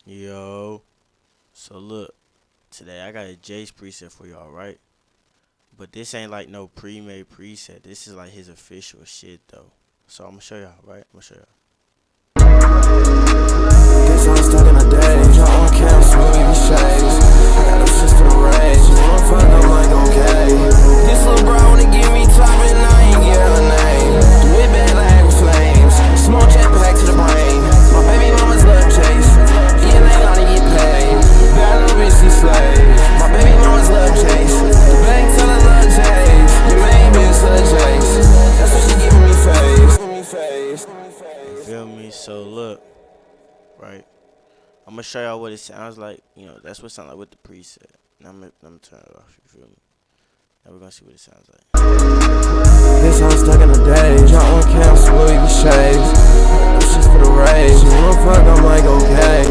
Yo, so look, today I got a Jace preset for y'all, right? But this ain't like no pre-made preset. This is like his official shit though. So I'm gonna show y'all, right? I'm gonna show y'all. This I'm stuck in a daze. Y'all on cam, smoothie these shades. I got them shits for the rage. You wanna fuck, I'm like, okay. This little bro wanna give me top and I ain't get her name. The whip back like with flames. Small jet pack to the brain. My baby mama's love chase. Yeah, they gotta get paid. Bad little bitch, she slave. My baby mama's love chase. The bank tell her love Jace. Your main bitch love Jace. That's what she giving me face. You feel me? So look, right? I'm gonna show y'all what it sounds like. You know, that's what it sounds like with the preset. Now I'm gonna turn it off. You feel me? Now we're gonna see what it sounds like. This I'm stuck in a daze. Y'all on cam, smoothie these shades. Them shits for the rage. You wanna fuck, I'm like, okay.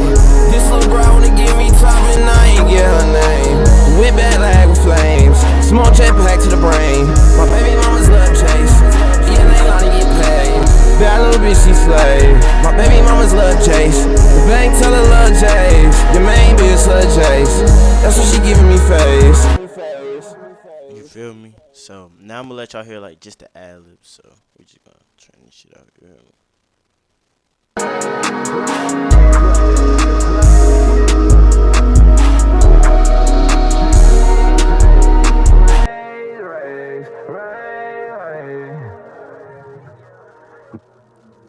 This little bro wanna give me top and I ain't get her name. Whip back like with flames. Small jet pack to the brain. My baby mama's love chase. Yeah, they gotta get paid. Bad little bitch, she slave. My baby mama's love Jace. The bank tell her love Jace. Your main bitch love Jace. That's what she giving me face. You feel me? So now I'm gonna let y'all hear like just the ad libs. So we just gonna turn this shit out. You feel me?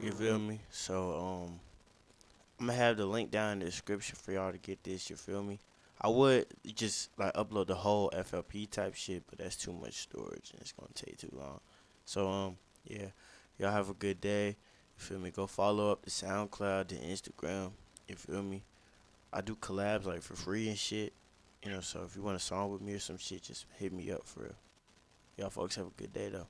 You feel me? So I'm gonna have the link down in the description for y'all to get this. You feel me? I would just like upload the whole FLP type shit, but that's too much storage and it's gonna take too long. So yeah, y'all have a good day. You feel me? Go follow up the SoundCloud, the Instagram. You feel me? I do collabs like for free and shit. You know, so if you want a song with me or some shit, just hit me up for real. Y'all folks have a good day though.